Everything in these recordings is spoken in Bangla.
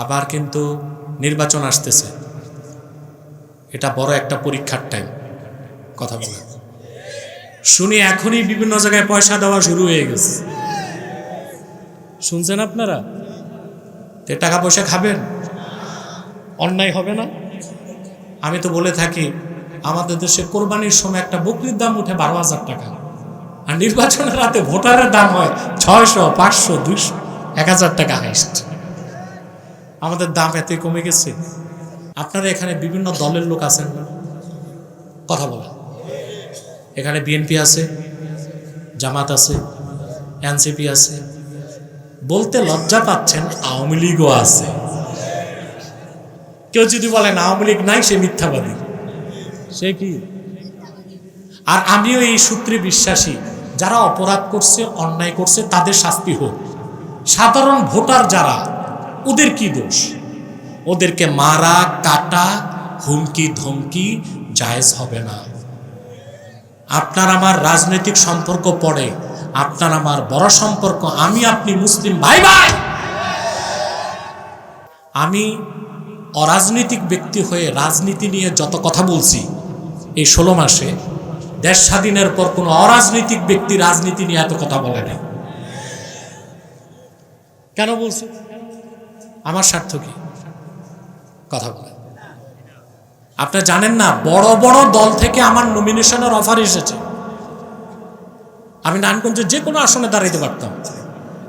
আবার কিন্তু নির্বাচন আসতেছে, এটা বড় একটা পরীক্ষার টাইম। কথা বলেন, শুনি এখনই বিভিন্ন জায়গায় পয়সা দেওয়া শুরু হয়ে গেছে। শুনছেন আপনারা? তে টাকা পয়সা খাবেন, অন্যায় হবে না? আমি তো বলে থাকি আমাদের দেশে কোরবানির সময় একটা বকরির দাম উঠে 12,000 টাকা, আর নির্বাচনের রাতে ভোটারের দাম হয় 600, 500, 200, 1000 টাকা হাইস্ট। আমাদের দাম এতই কমে গেছে। আপনারা এখানে বিভিন্ন দলের লোক আছেন না? কথা বলেন। এখানে বিএনপি আছে, জামাত আছে, এনসিপি আছে, বলতে লজ্জা পাচ্ছেন আওয়ামী লীগও আছে। কেউ যদি বলেন আওয়ামী লীগ নাই, সে মিথ্যাবাদী। সে কি? আর আমিও এই সূত্রে বিশ্বাসী, যারা অপরাধ করছে, অন্যায় করছে, তাদের শাস্তি হোক। সাধারণ ভোটার যারা, ওদের কি দোষ? ওদেরকে মারা, কাটা, হুমকি ধমকি জায়েজ হবে না। আপনার আমার রাজনৈতিক সম্পর্ক পড়ে, আপনার আমার বড় সম্পর্ক আমি আপনি মুসলিম ভাই ভাই। আমি অরাজনৈতিক ব্যক্তি হয়ে রাজনীতি নিয়ে যত কথা বলছি এই 16 মাসে, দেশ স্বাধীনের পর কোনো অরাজনৈতিক ব্যক্তি রাজনীতি নিয়ে এত কথা বলে না। কেন বলছি? আমার স্বার্থ কি? কথা বলে। আপনি জানেন না, বড় বড় দল থেকে আমার নমিনেশনের অফার এসেছে। আমি নারায়ণগঞ্জে যে কোনো আসনে দাঁড়াইতে পারতাম,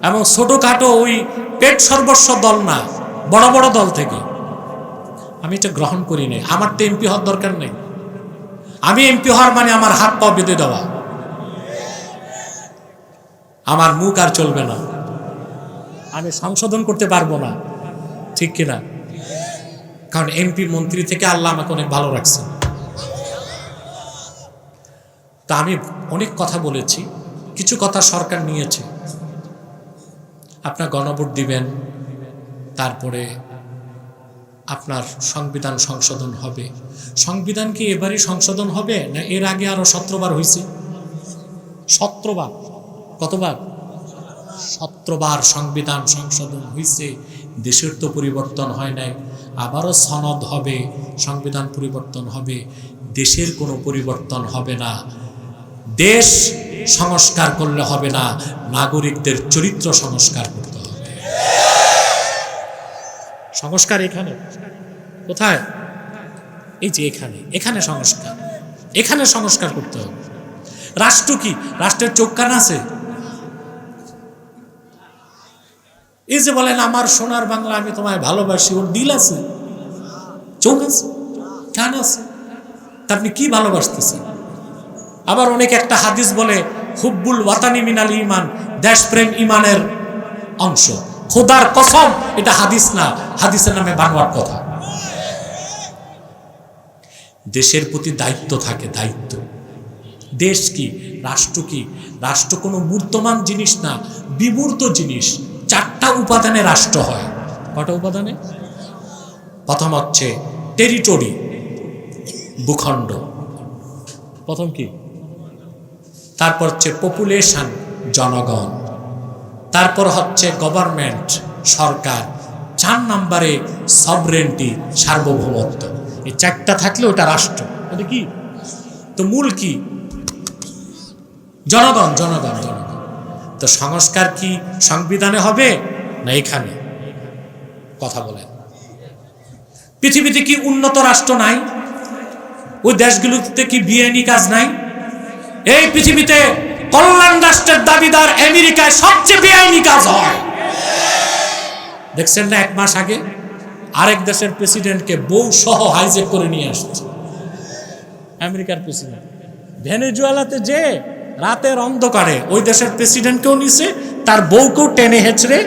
এবং ছোটখাটো ওই পেট সর্বস্ব দল না, বড় বড় দল থেকে। আমি এটা গ্রহণ করি নাই। আমার তো এমপি হওয়ার দরকার নেই। আমি এমপি হওয়ার মানে আমার হাত পা বেঁধে দেওয়া, আমার মুখ আর চলবে না, আমি সংশোধন করতে পারবো না, ঠিক কিনা? কারণ এমপি মন্ত্রী থেকে আল্লাহ আমাকে অনেক ভালো রাখছে। তা আমি অনেক কথা বলেছি, কিছু কথা সরকার নিয়েছে। আপনার গণভোট দিবেন, তারপরে আপনার সংবিধান সংশোধন হবে। সংবিধান কি এবারই সংশোধন হবে, না এর আগে আরো 17 বার হয়েছে? 17 বার। কতবার? 17 বার সংবিধান সংশোধন হয়েছে। দেশের তো পরিবর্তন হয় নাই, আবারও সনদ হবে, সংবিধান পরিবর্তন হবে। দেশের কোনো পরিবর্তন হবে না। দেশ সংস্কার করলে হবে না, নাগরিকদের চরিত্র সংস্কার করতে হবে। সংস্কার এখানে কোথায়? এই যে এখানে, এখানে সংস্কার, এখানে সংস্কার করতে হবে। রাষ্ট্র কি? রাষ্ট্রের চোখ কান আছে? এই যে বলেন আমার সোনার বাংলা, আমি তোমায় ভালোবাসি, ওর দিল আছে, চোখ আছে, কান আছে, তা আপনি কি ভালোবাসতেছেন? আবার অনেকে একটা হাদিস বলে, হুব্বুল ওয়াতানি মিনাল ইমান, দেশপ্রেম ইমানের অংশ। খোদার কসম, এটা হাদিস না, হাদিসের নামে বানোয়াট কথা। দেশের প্রতি দায়িত্ব থাকে, দায়িত্ব। দেশ কি? রাষ্ট্র কি? রাষ্ট্র কোনো মূর্তমান জিনিস না, বিমূর্ত জিনিস। 4টা উপাদানে রাষ্ট্র হয়। কটা উপাদানে? প্রথম হচ্ছে টেরিটরি, ভূখণ্ড, প্রথম কি? তারপর হচ্ছে পপুলেশন, জনগণ, তারপর হচ্ছে গভর্নমেন্ট, সরকার, 4 নম্বরে সভরেন্টি, সার্বভৌমত্ব। এই 4টা থাকলে ওটা রাষ্ট্র। এটা কি? তো মূল কি? জনগণ, জনগণ, জনগণ। তো সংস্কার কি সংবিধানে হবে না এখানে? কথা বলেন। পৃথিবীতে কি উন্নত রাষ্ট্র নাই? ওই দেশগুলোতে কি বেআইনি কাজ নাই? এই পৃথিবীতে কল্যাণ রাষ্ট্রের দাবিদার আমেরিকায় সবচেয়ে বেআইনি কাজ হয়। দেখছেন না, 1 মাস আগে আরেক দেশের প্রেসিডেন্টকে বউ সহ হাইজ্যাক করে নিয়ে আসছে আমেরিকার প্রেসিডেন্ট। ভেনেজুয়েলাতে যে রাতের অন্ধকারে ওই দেশের প্রেসিডেন্টকেও নিছে, তার বউকেও টেনে হেঁচড়ে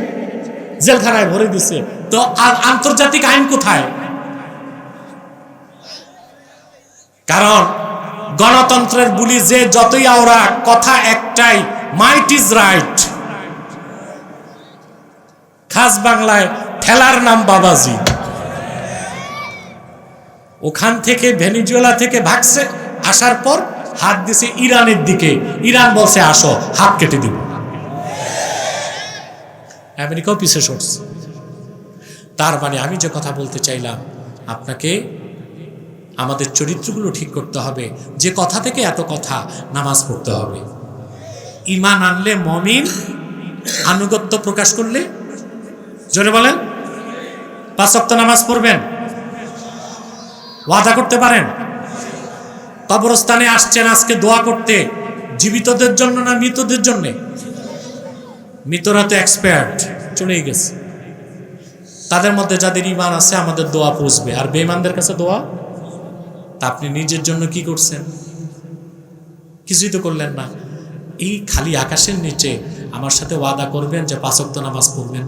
জেলখানায় ভরে দিছে। তো আর আন্তর্জাতিক আইন কোথায়? কারণ গণতন্ত্রের বুলি যে যতই আওরা, কথা একটাই, মাইট ইজ রাইট। খাস বাংলায় ঠেলার নাম বাবাজি। ওখান থেকে ভেনেজুয়েলা থেকে ভাগছে, আসার পর হাত দিছে ইরানের দিকে। ইরান বলছে আসো, হাত কেটে দিব। আমেরিকাও পিছে সরছে। তার মানে আমি যে কথা বলতে চাইলাম, আপনাকে আমাদের চরিত্রগুলো ঠিক করতে হবে। যে কথা থেকে এত কথা, নামাজ পড়তে হবে। ঈমান আনলে মুমিন, আনুগত্য প্রকাশ করলে, জোরে বলেন, 5 ওয়াক্ত নামাজ পড়বেন, ওয়াদা করতে পারেন? কবরস্থানে আসছেন আজকে দোয়া করতে, জীবিতদের জন্য না মৃতদের জন্য? মৃতরা তো এক্সপায়ার্ড, চলেই গেছে। তাদের মধ্যে যাদের ঈমান আছে আমাদের দোয়া পৌঁছবে, আর বেঈমানদের কাছে দোয়া। তা আপনি নিজের জন্য কি করছেন? কিছুই তো করলেন না। এই খালি আকাশের নিচে আমার সাথে ওয়াদা করবেন যে 5 ওয়াক্ত নামাজ পড়বেন?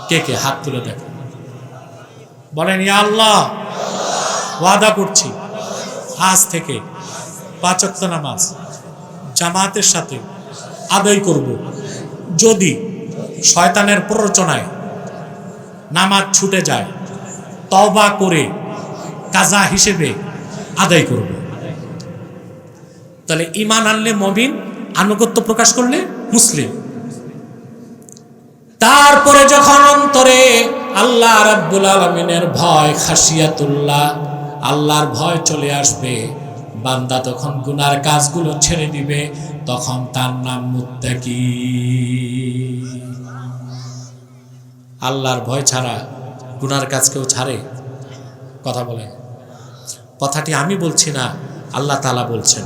কে কে হাত তুলে দেখেন, বলেন ইয়া আল্লাহ, ওয়াদা করছি আজ থেকে 5 ওয়াক্ত নামাজ জামাতের সাথে আদায় করব। যদি শয়তানের প্ররোচনায় নামাজ ছুটে যায়, তওবা করে কাজা হিসেবে আদায় করব। তাহলে ঈমান আনলে মুমিন, আনুগত্য প্রকাশ করলে মুসলিম। তারপরে যখন অন্তরে আল্লাহ রাব্বুল আলামিনের ভয়, খাশিয়াতুল্লাহ, আল্লাহর ভয় চলে আসবে, বান্দা তখন গুনার কাজগুলো ছেড়ে দিবে, তখন তার নাম মুত্তাকি। আল্লাহর ভয় ছাড়া গুনার কাজ কেউ ছাড়ে? কথা বলেন। কথাটি আমি বলছি না, আল্লাহ তাআলা বলছেন।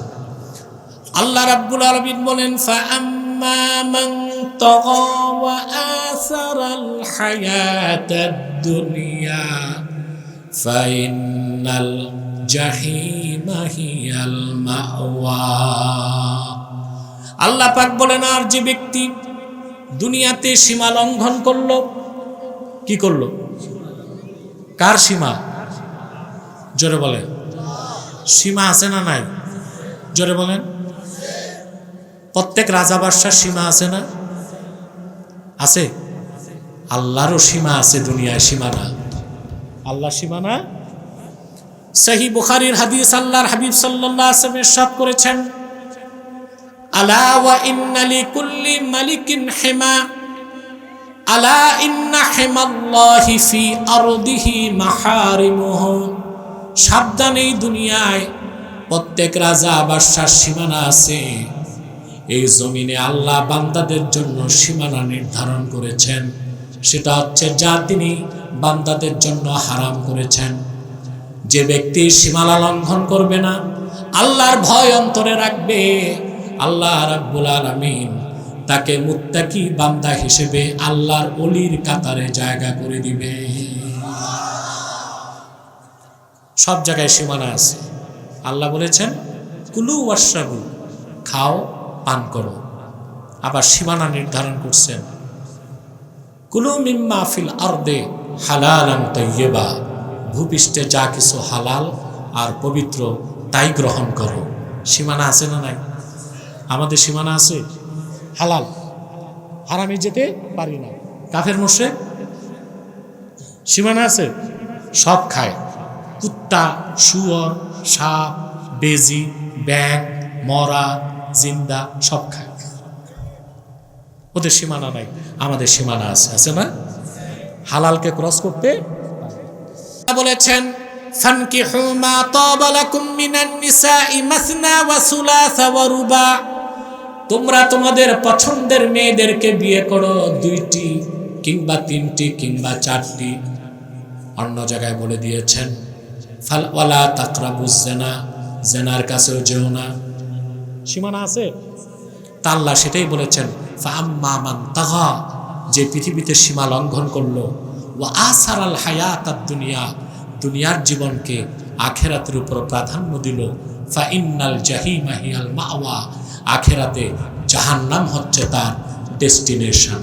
আল্লাহ রাব্বুল আলামিন বলেন, ফাআম্মা মান তাগা ওয়া আসারাল হায়াতাদ দুনিয়া ফাইন্নাল জাহিমা হিয়াল মাওয়া। আল্লাহ পাক বলেন, আর যে ব্যক্তি দুনিয়াতে সীমা লঙ্ঘন করলো, কি করলো? কার সীমা? জোরে বলেন। সীমা আছে না নাই? জোরে বলেন। প্রত্যেক রাজা বাদশার সীমা আছে না? আছে। আল্লাহরও সীমা আছে, দুনিয়ায় সীমা না। আল্লাহ সীমা না? সহিহ বুখারীর হাদিস, আল্লাহর হাবিব সাল্লাল্লাহু আলাইহি ওয়াসাল্লাম ইরশাদ করেছেন, আলা ওয়া ইন্না লিকুল্লি মালিকিন হিমা, আলা ইন্না হিমাল্লাহি ফি আরদিহি মাহারিমুহু। সাবধান, এই দুনিয়ায় প্রত্যেক রাজা বাদশার সীমানা আছে। এই জমিনে আল্লাহ বান্দাদের জন্য সীমানা নির্ধারণ করেছেন, সেটা হচ্ছে যা তিনি বান্দাদের জন্য হারাম করেছেন। যে ব্যক্তি সীমানা লঙ্ঘন করবে না, আল্লাহর ভয় অন্তরে রাখবে, আল্লাহ রাব্বুল আলামিন তাকে মুত্তাকি বান্দা হিসেবে আল্লাহর ওলির কাতারে জায়গা করে দিবে। সব জায়গায় সীমানা আছে। আল্লাহ বলেছেন, কুলু ওয়াশরাবু, খাও পান করো। আবার সীমানা নির্ধারণ করছেন, কুলু মিম্মা ফিল আরদে হালালান তাইয়্যিবা, ভূপৃষ্ঠে যা কিছু হালাল আর পবিত্র তাই গ্রহণ করো। সীমানা আছে না নাই? আমাদের সীমানা আছে। হালাল, হারামে যেতে পারি না। কাফের মুশরিক সীমানা আছে, সব খায়। কুত্তা, শুয়োর, সাপ, বেজি, ব্যাঙ, মরা, জিন্দা সব খায়। ওদের সীমানা নাই, আমাদের সীমানা আছে। আছে না? হালালকে ক্রস করতে বলেছেন, ফানকিহু মা তাবা লাকুম মিনান নিসাই মাসনা ওয়া সুলাসা ওয়া রুবা। তোমরা তোমাদের পছন্দের মেয়েদেরকে বিয়ে করো, 2টি কিংবা 3টি কিংবা 4টি। অন্য জায়গায় বলে দিয়েছেন, ফাল ওয়ালা তাকরাবুজ জিনা, জিনার কাছেও যেও না। সীমানা আছে। তা আল্লাহ সেটাই বলেছেন, ফাআম্মা মান তাগা, যে পৃথিবীতে সীমা লঙ্ঘন করলো, ওয়া আসারাল হায়াতাদ দুনিয়া, দুনিয়ার জীবনকে আখিরাতের উপর প্রাধান্য দিল, ফাইন্নাল জাহিমা হিয়াল মাওয়া, আখিরাতে জাহান্নাম হচ্ছে তার ডেস্টিনেশন।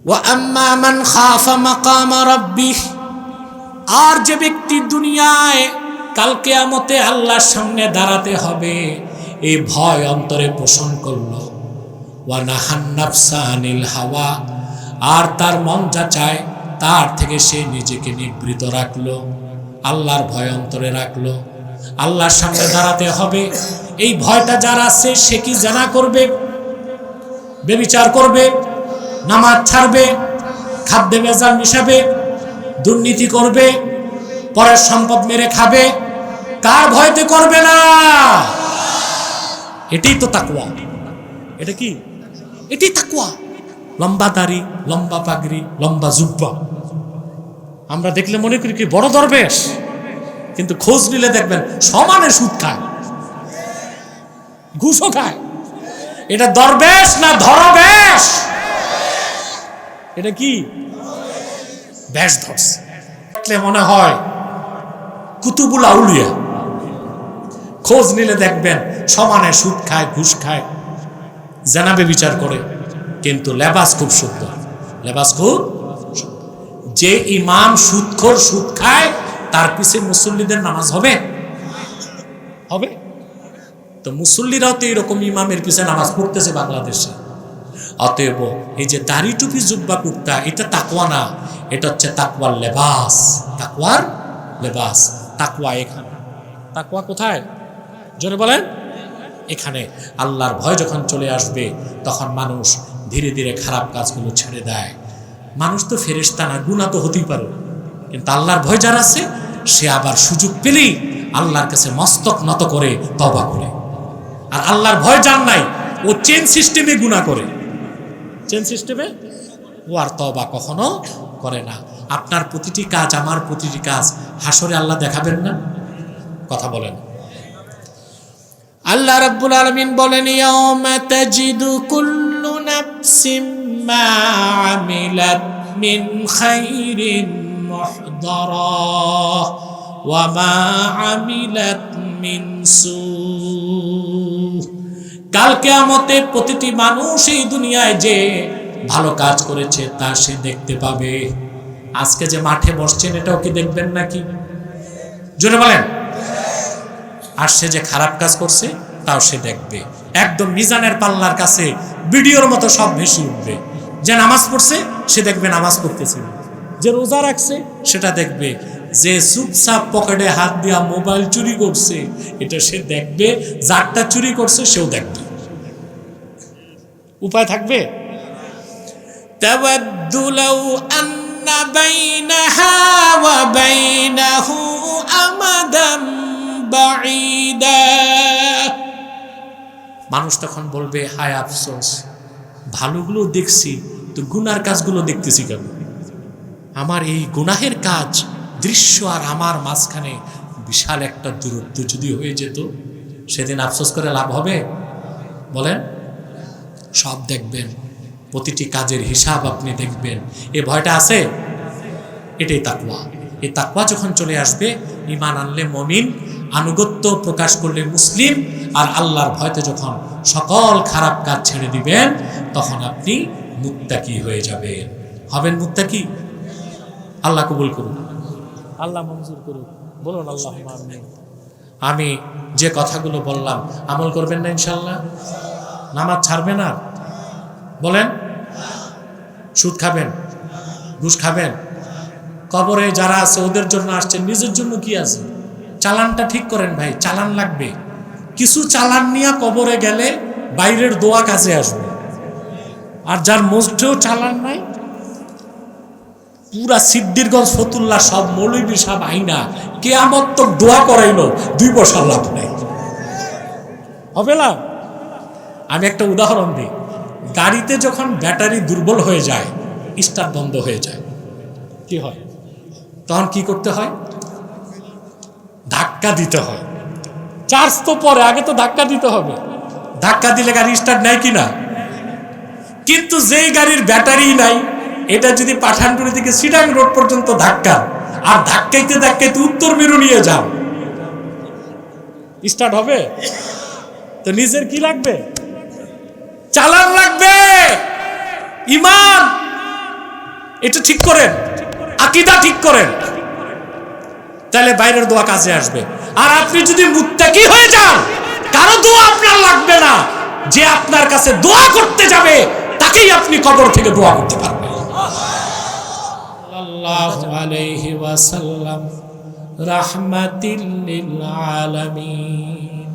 ওয়া আম্মা মান খাফা মাকামা রাব্বিহ, আর যে ব্যক্তি দুনিয়ায় কাল কিয়ামতে আল্লাহর সামনে দাঁড়াতে হবে এই ভয় অন্তরে পোষণ করলো, ওয়া নাহান নাফসা আনিল হাওয়া, আর তার মন যা চায় তার থেকে সে নিজেকে নিবৃত রাখলো, আল্লাহর ভয় অন্তরে রাখলো। আল্লাহর সামনে দাঁড়াতে হবে, এই ভয়টা যার আছে সে কি জিনা করবে, ব্যভিচার করবে, নামাজ ছাড়বে, খাদ্যে ভেজাল মিশাবে, দুর্নীতি করবে, পরের সম্পদ মেরে খাবে, কার ভয়তে করবে না? এটাই তো তাকওয়া। এটা কি? এটাই তাকওয়া। লম্বা দাড়ি, লম্বা পাগড়ি, লম্বা জুব্বা আমরা দেখলে মনে করি কি বড় দরবেশ, কিন্তু খোঁজ নিলে দেখবেন সমানে সুদ খায়, ঘুষও খায়। এটা দরবেশ না ধরবেশ? এটা কি? বেশ ধরছে। দেখলে মনে হয় কুতুবুল আউলিয়া, খোঁজ নিলে দেখবেন সমানে সুদ খায়, ঘুষ খায়, জানাবে বিচার করে, কিন্তু লেবাস খুব সুন্দর, লেবাস খুব। যে ইমাম সুদখোর, সুদ খায়, তার পিছে মুসল্লিদের নামাজ হবে? হবে? তো মুসল্লিরাও তো এরকম ইমামের পিছে নামাজ পড়তেছে বাংলাদেশে। অতএব এই যে দাড়ি টুপি জুব্বা কুর্তা, এটা তাকওয়া না, এটা হচ্ছে তাকওয়ার লেবাস, তাকওয়ার লেবাস। তাকওয়া এখানে। তাকওয়া কোথায়? জোরে বলেন। এখানে আল্লাহর ভয় যখন চলে আসবে, তখন মানুষ ধীরে ধীরে খারাপ কাজগুলো ছেড়ে দেয়। মানুষ তো ফেরেশতা না, গুনাহ তো হতেই পারে, কিন্তু আল্লাহর ভয় যার আছে, সে আবার সুযোগ পেলেই আল্লাহর কাছে মস্তক নত করে তওবা করে। আর আল্লাহর ভয় যার নাই, ও চেন সিস্টেমে গুনাহ করে, চেন সিস্টেমে ও আর তওবা কখনো করে না। আপনার প্রতিটি কাজ, আমার প্রতিটি কাজ হাসরে আল্লাহ দেখাবেন না? কথা বলেন। আল্লাহ রাব্বুল আলামিন বলেন, ইয়াউমা তাজিদু কুল্লু নাফসিম মা আমিলাত মিন খাইরিন মুহদারা ওয়া মা আমিলাত মিন সু। কাল কিয়ামতে প্রতিটি মানুষ এই দুনিয়ায় যে ভালো কাজ করেছে তা সে দেখতে পাবে। আজকে যে মাঠে বসছেন, এটাও কি দেখবেন নাকি? জোরে বলেন। আর সে যে খারাপ কাজ করছে তাও সে দেখবে। একদম মিজানের পাল্লার কাছে ভিডিওর মতো সব ভেসে উঠবে। যে নামাজ পড়ছে সে দেখবে নামাজ পড়তেছে, যে রোজা রাখছে সেটা দেখবে, যে চুপচাপ পকেটে হাত দিয়া মোবাইল চুরি করছে এটা সে দেখবে, যারটা চুরি করছে সেও দেখবে। উপায় থাকবে? তাওয়াদ্দু লাউ আন্না বাইনাহা ওয়া বাইনাহু আমাদাম বাঈদা। মানুষ তখন বলবে, হায় আফসোস, ভালোগুলো দেখছি তো গুনার কাজগুলো দেখতেছি কেন? আমার এই গুনাহের কাজ দৃশ্য আর আমার মাঝখানে বিশাল একটা দূরত্ব যদি হয়ে যেত, সেদিন আফসোস করে লাভ হবে? বলেন। সব দেখবেন, প্রতিটি কাজের হিসাব আপনি দেখবেন। এ ভয়টা আছে? এটাই তাকওয়া। এই তাকওয়া যখন চলে আসবে, ঈমান আনলে মুমিন, আনুগত্য প্রকাশ করলে মুসলিম, আর আল্লাহর ভয়তে যখন সকল খারাপ কাজ ছেড়ে দিবেন, তখন আপনি মুত্তাকি হয়ে যাবেন। হবেন মুত্তাকি। আল্লাহ কবুল করুন, আল্লাহ মঞ্জুর করুন। বলুন আল্লাহুম্মা আমিন। আমি যে কথাগুলো বললাম আমল করবেন না ইনশাআল্লাহ? নামাজ ছাড়বেন না? বলেন। সুদ খাবেন, ঘুষ খাবেন? কবরে যারা আছে ওদের জন্য আসছেন, নিজের জন্য কি আছে? চালানটা ঠিক করেন ভাই, চালান লাগবে। কিছু চালান নিয়ে কবরে গেলে বাইরের দোয়া কাজে আসবে। আর যার মসজিদেও চালান নাই, পুরা সিদ্দিরগঞ্জ ফতুল্লাহ সব মৌলবী সব আইনা কিয়ামত তক দোয়া করাইলো, 2 পয়সা লাভ নাই। হবে না? আমি একটা উদাহরণ দিই। গাড়িতে যখন ব্যাটারি দুর্বল হয়ে যায়, স্টার্ট বন্ধ হয়ে যায়, কি হয়? তখন কি করতে হয়? ধাক্কা দিতে হয়। চার্জ তো পরে, আগে তো ধাক্কা দিতে হবে। ধাক্কা দিলে গাড়ি স্টার্ট নেয় কিনা? কিন্তু যেই গাড়ির ব্যাটারি নাই, এটা যদি পাঠানটুলি থেকে সিডাং রোড পর্যন্ত ধাক্কা, আর ধাক্কাইতে ধাক্কাইতে উত্তর মেরু নিয়ে যাও, স্টার্ট হবে? তো নিজের কি লাগবে? চালান লাগবে, ঈমান। এটা ঠিক করেন, আকীদা ঠিক করেন, তাহলে বাইরের দোয়া কাজে আসবে। আর আপনি যদি মুত্তাকি হয়ে যান, কারো দোয়া আপনার লাগবে না। যে আপনার কাছে দোয়া করতে যাবে তাকেই আপনি কবর থেকে দোয়া করতে পারবেন। সাল্লাল্লাহু আলাইহি ওয়াসাল্লাম রাহমাতিল লিল আলামিন।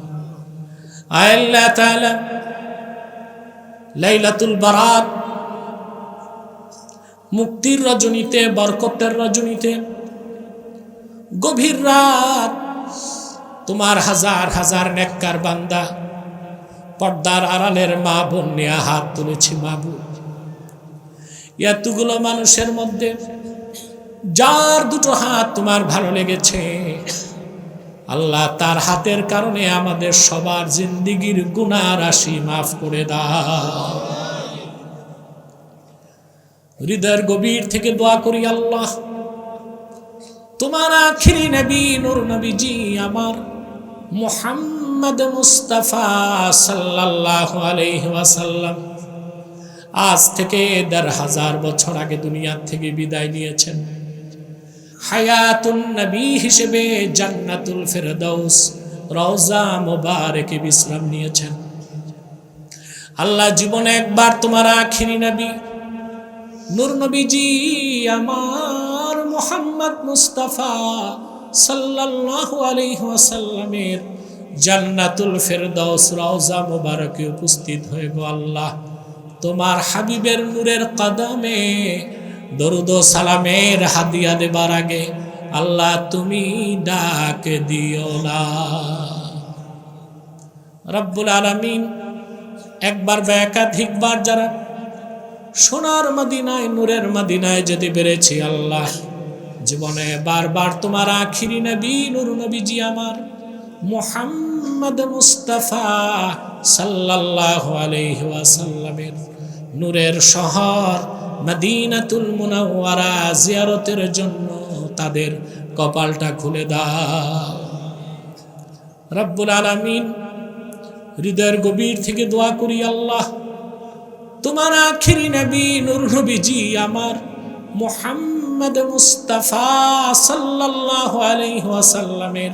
আল্লাহ তাআলা লাইলাতুল বারাত মুক্তির রজনীতে, বরকতের রজনীতে, গভীর রাত তোমার হাজার হাজার নেককার বান্দা পর্দার আড়ালের মা বোন নিয়ে হাত তুলেছি। মাবুদ, এতগুলো মানুষের মধ্যে যার দুটো হাত তোমার ভালো লেগেছে, আল্লাহ তার হাতের কারণে আমাদের সবার জিন্দেগীর গুনাহ রাশি মাফ করে দাও। হৃদয়ের গভীর থেকে দোয়া করি, আল্লাহ তোমার আখিরি নবী নূর নবীজি আমার মুহাম্মদ মুস্তাফা সাল্লাল্লাহু আলাইহি ওয়াসাল্লাম আজ থেকে ১৫০০ বছর আগে দুনিয়া থেকে বিদায় নিয়েছেন। হায়াতুন নবী হিসেবে জান্নাতুল ফেরদাউস রওজা মুবারকে বিশ্রাম নিয়েছেন। আল্লাহ জীবনে একবার তোমার আখিরি নবী নূর নবীজি আমার মুহাম্মদ মুস্তাফা সাল্লাল্লাহু আলাইহি ওয়াসাল্লামের জান্নাতুল ফেরদাউস রওজা মুবারকে উপস্থিত হয়ে গো আল্লাহ তোমার হাবিবের নূরের কদমে দরুদ ও সালামের হাদিয়া দেবার আগে আল্লাহ তুমি ডাক দিও না। রব্বুল আলামিন একবার বা একাধিকবার যারা সোনার মদিনায় নূরের মদিনায় যেতে পেরেছি, আল্লাহ জীবনে বারবার তোমার আখিরি নবী নূর নবীজি আমার মুহাম্মদ মুস্তাফা সাল্লাল্লাহু আলাইহি ওয়াসাল্লামের নূরের শহর মদিনাতুল মুনাওয়ারা জিয়ারতের জন্য তাদের কপালটা খুলে দাও। রব্বুল আলামিন হৃদয়ের গভীর থেকে দোয়া করি, আল্লাহ তোমার আখিরি নবী নূর নবীজি আমার মুহাম্মদ মুস্তাফা সাল্লাল্লাহু আলাইহি ওয়াসাল্লামের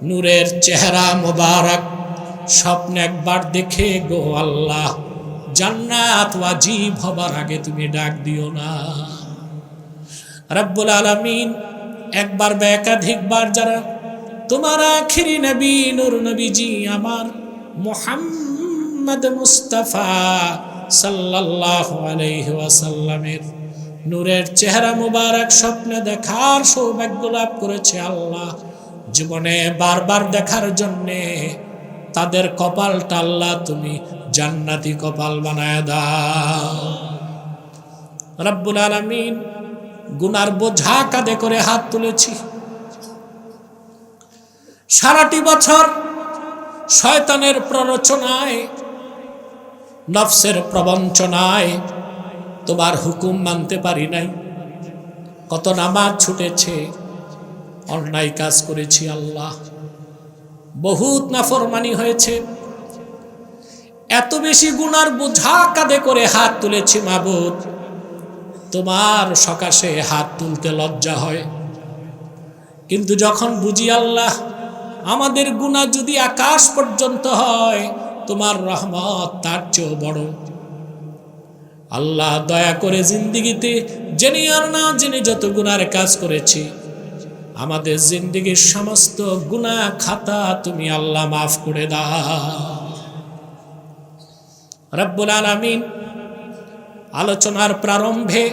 নূরের চেহারা মোবারক স্বপ্নে একবার দেখে গো আল্লাহ জান্নাত ওয়াজিব হবার আগে তুমি ডাক দিও না। রব্বুল আলামিন একবার বা একাধিকবার যারা তোমার আখিরি নবী নূর নবীজি আমার মুহাম্মদ মুস্তাফা সাল্লাল্লাহু আলাইহি ওয়াসাল্লামের নূরের চেহারা মুবারক স্বপ্নে দেখার সৌভাগ্য লাভ করেছে, আল্লাহ জীবনে বারবার দেখার জন্যে তাদের কপালটা আল্লাহ তুমি জান্নাতি কপাল বানায় দাও। রব্বুল আলামিন গুনার বোঝা কাঁধে করে হাত তুলেছি। সারাটি বছর শয়তানের প্ররোচনায় নফসের প্রবঞ্চনায় তোমার হুকুম মানতে পারি নাই। কত নামাজ ছুটেছে, অন্যায় কাজ করেছি আল্লাহ, বহুত নাফরমানি হয়েছে। এত বেশি গুনার বোঝা কাঁধে করে হাত তুলেছি মাবুদ, তোমার সকাশে হাত তুলতে লজ্জা হয়। কিন্তু যখন বুঝি আল্লাহ আমাদের গুনাহ যদি আকাশ পর্যন্ত হয়, তোমার রহমত তার চেয়েও বড়। আল্লাহ দয়া করে জিন্দেগিতে জেনে আর না জেনে যত গুনার কাজ করেছি, আমাদের জিন্দেগির সমস্ত গুনাহ খাতা তুমি আল্লাহ মাফ করে দাও। রব্বুল আলামিন আলোচনার প্রারম্ভে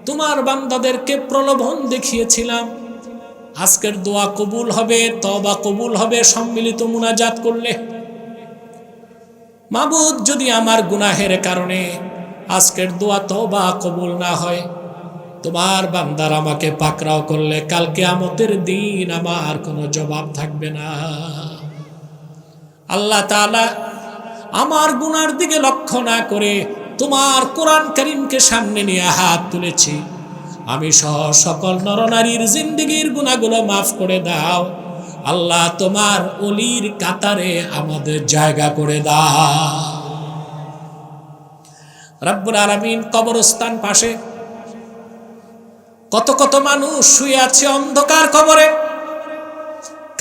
তোমার বান্দাদেরকে প্রলোভন দেখিয়েছিলাম, আজকের দোয়া কবুল হবে, তওবা কবুল হবে সম্মিলিত মুনাজাত করলে। মাবুদ যদি আমার গুনাহের কারণে আজকের দোয়া তওবা কবুল না হয়, তোমার বান্দার আমাকে পাকড়াও করলে কাল কিয়ামতের দিন আমার কোনো জবাব থাকবে না। আল্লাহ তাআলা আমার গুনার দিকে লক্ষ্য না করে তোমার কোরআন কারীমকে সামনে নিয়ে হাত তুলেছি। আমি সহ সকল নরনারীর জিন্দেগীর গুনাহগুলো মাফ করে দাও আল্লাহ, তোমার ওলির কাতারে আমাদের জায়গা করে দাও। রব্বুল আলামিন কবরস্থান পাশে কত কত মানুষ শুয়ে আছে অন্ধকার কবরে,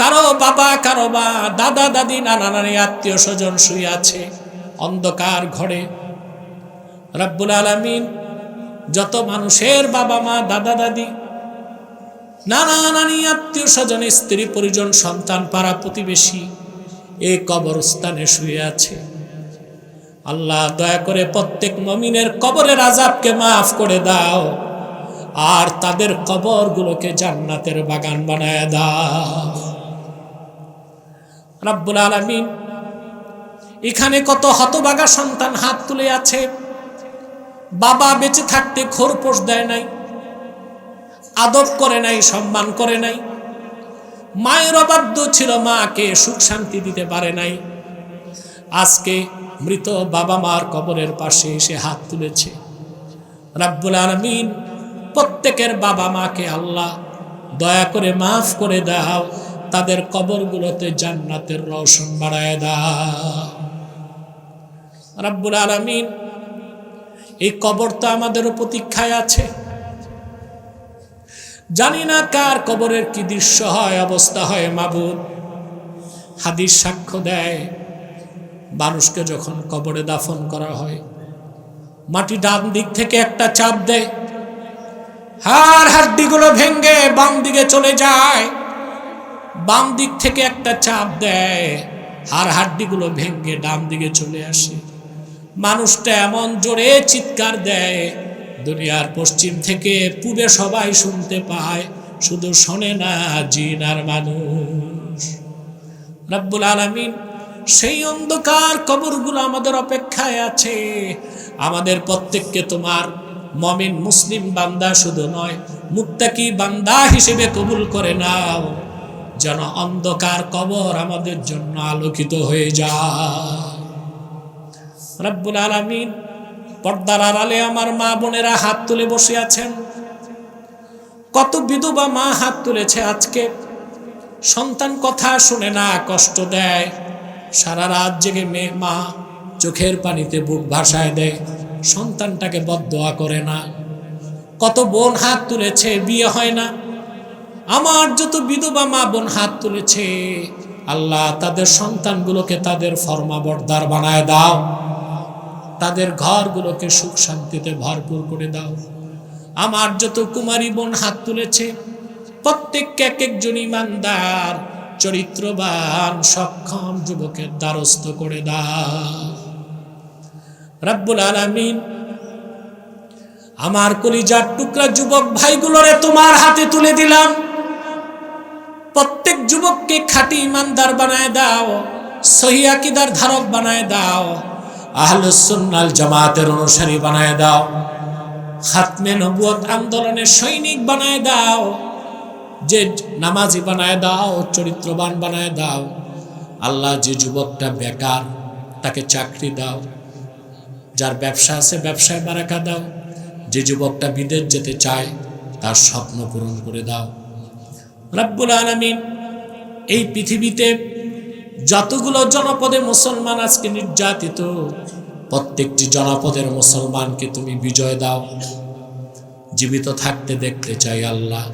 কারো বাবা, কারো মা, দাদা দাদি, নানা নানি, আত্মীয় স্বজন শুয়ে আছে অন্ধকার ঘরে। রব্বুল আলামিন যত মানুষের বাবা মা, দাদা দাদি, নানা নানি, আত্মীয় স্বজন, স্ত্রী পরিজন, সন্তান, পাড়া প্রতিবেশী এই কবরস্থানে শুয়ে আছে, আল্লাহ দয়া করে প্রত্যেক মুমিনের কবরের আযাবকে মাফ করে দাও, আর তাদের কবরগুলোকে জান্নাতের বাগান বানায় দাও। রব্বুল আলামিন, এখানে কত হতভাগা সন্তান হাত তুলে আছে, বাবা বেঁচে থাকতে খোরপোশ দেয় নাই, আদব করে নাই, সম্মান করে নাই, মায়ের অবাধ্য ছিল, মাকে সুখ শান্তি দিতে পারে নাই। আজকে মৃত বাবা মার কবরের পাশে এসে হাত তুলেছে। রব্বুল আলামিন, প্রত্যেকের বাবা মাকে আল্লাহ দয়া করে মাফ করে দাও, তাদের কবরগুলোতে জান্নাতের রওশন বাড়ায় দাও। রব্বুল আলামিন, এই কবর তো আমাদেরও প্রতীক্ষায় আছে। জানি না কার কবরের কি দৃশ্য হয়, অবস্থা হয়। মাবুদ, হাদিস সাক্ষ্য দেয়, মানুষকে যখন কবরে দাফন করা হয়, মাটি ডান দিক থেকে একটা চাপ দেয়, হাড় হাড্ডিগুলো ভেঙে বাম দিকে চলে যায়। বাম দিক থেকে একটা চাপ দেয়, হাড় হাড্ডিগুলো ভেঙে ডান দিকে চলে আসে। মানুষটা এমন জোরে চিৎকার দেয়, দুনিয়ার পশ্চিম থেকে পূবে সবাই শুনতে পায়, শুধু শোনে না জিন আর মানুষ। রব্বুল আলামিন, সেই অন্ধকার কবরগুলো আমাদের অপেক্ষায় আছে। আমাদের প্রত্যেককে তোমার মুমিন মুসলিম বান্দা শুধু নয়, মুত্তাকি বান্দা হিসেবে কবুল করে নাও, যেন অন্ধকার কবর আমাদের জন্য আলোকিত হয়ে যায়। রব্বুল আলামিন, পর্দার আড়ালে আমার মা বোনেরা হাত তুলে বসে আছেন। কত বিধবা মা হাত তুলেছে আজকে। সন্তান কথা শুনে না, কষ্ট দেয়, সারা রাত জেগে মেয়ে মা চোখের পানিতে বুক ভাসায় দেয়, সন্তানটাকে বদদোয়া করে না। কত বোন হাত তুলেছে, বিয়ে হয় না। আমার যত বিধবা মা বোন হাত তুলেছে, আল্লাহ তাদের সন্তানগুলোকে তাদের ফরমাবরদার বানায় দাও, তাদের ঘরগুলোকে সুখ শান্তিতে ভরপুর করে দাও। আমার যত কুমারী বোন হাত তুলেছে, প্রত্যেককে এক একজন ইমানদার, চরিত্রবান, সক্ষম যুবকের দ্বারস্থ করে দাও। রব্বুল আলামিন, আমার কলিজার টুকরা যুবক ভাইগুলোরে তোমার হাতে তুলে দিলাম। প্রত্যেক যুবককে খাঁটি ইমানদার বানায় দাও, সহিহ আকীদার ধারক বানায় দাও, আহলুস সুন্নাহ ওয়াল জামাতের অনুসারী বানায় দাও, খাতমে নবুয়ত আন্দোলনের সৈনিক বানায় দাও, যে নামাজি বানায় দাও, চরিত্রবান বানায় দাও। আল্লাহ, যে যুবকটা বেকার তাকে চাকরি দাও, যার ব্যবসা আছে ব্যবসায় বারাকা দাও, যে যুবকটা বিদেশ যেতে চায় তার স্বপ্ন পূরণ করে দাও। রব্বুল আলামিন, এই পৃথিবীতে যতগুলো জনপদে মুসলমান আজকে নির্যাতিত, প্রত্যেকটি জনপদের মুসলমানকে তুমি বিজয় দাও। জীবিত থাকতে দেখতে চাই আল্লাহ।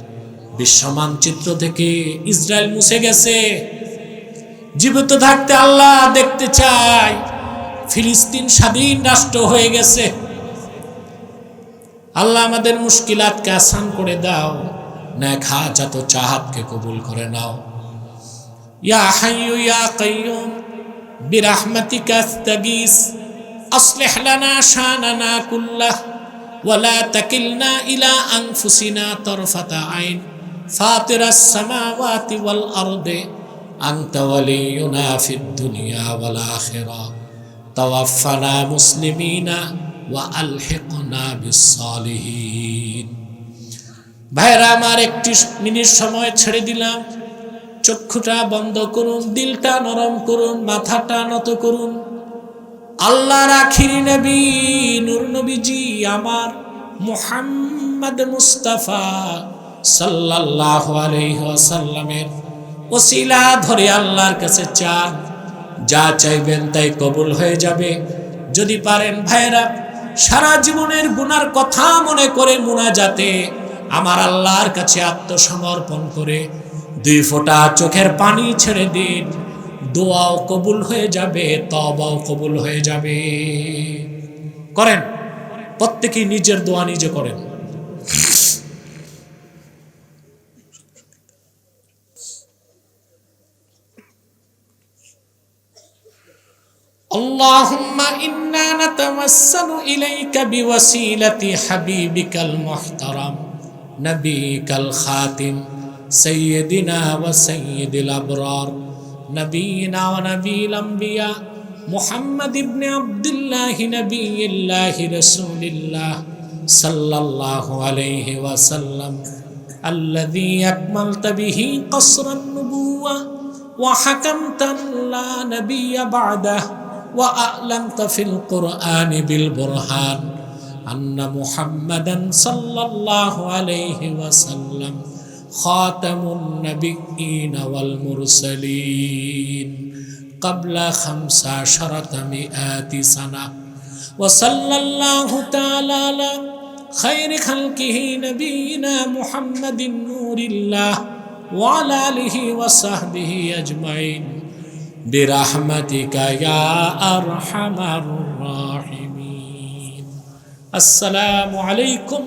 বিশ্ব মানচিত্র থেকে ইসরায়েল মুছে গেছে, জীবিত থাকতে আল্লাহ দেখতে চাই ফিলিস্তিন স্বাধীন রাষ্ট্র হয়ে গেছে। আল্লাহ, আমাদের মুশকিলাতকে আসান করে দাও, নেক হাজাত ও চাহাতকে কবুল করে নাও। ইয়া হাইয়ু ইয়া কাইয়ুম বিরহমাতিকা আস্তাগীস আসলিহ লানা শানানা কুল্লাহ ওয়া লা তাকিলনা ইলা আনফুসিনা তারফাতা আইন ফাতিরাস সামাওয়াতি ওয়াল আরদি আনতা ওয়ালিয়ুনা ফিদ দুনিয়া ওয়াল আখিরাহ তাওয়াফফানা মুসলিমিনা ওয়া আলহিকনা বিস সালিহিন। ভাইরা আমার, একটি মিনিট সময় ছেড়ে দিলাম। চক্ষুটা বন্ধ করুন, দিলটা নরম করুন, মাথাটা নত করুন। আল্লাহর আখিরি নবী নূর নবীজি আমার মুহাম্মদ মুস্তাফা সাল্লাল্লাহু আলাইহি ওয়াসাল্লামের ওসিলা ধরে আল্লাহর কাছে চান, যা চাইবেন তাই কবুল হয়ে যাবে। যদি পারেন ভাইরা, সারা জীবনের গুনার কথা মনে করে মুনাজাতে আমার আল্লাহর কাছে আত্মসমর্পণ করে 2 ফোঁটা চোখের পানি ছেড়ে দিন। দোয়াও কবুল হয়ে যাবে, তওবাও কবুল হয়ে যাবে। করেন, প্রত্যেকেই নিজের দোয়া নিজে করেন। اللهم إنا نتوسل إليك بوسيلة حبيبك المحترم نبيك الخاتم سيدنا وسيد الأبرار نبينا ونبي الأنبياء محمد بن عبد الله نبي الله رسول الله صلى الله عليه وسلم الذي أكملت به قصر النبوة وحكمت لا نبي بعده وأعلنت في القرآن بالبرهان أن محمدا صلى الله عليه وسلم خاتم النبيين والمرسلين قبل 1500 سنة وصلى الله تعالى على خير خلقه نبينا محمد نور الله وعلى آله وصحبه أجمعين برحمتك يا أرحم الراحمين السلام عليكم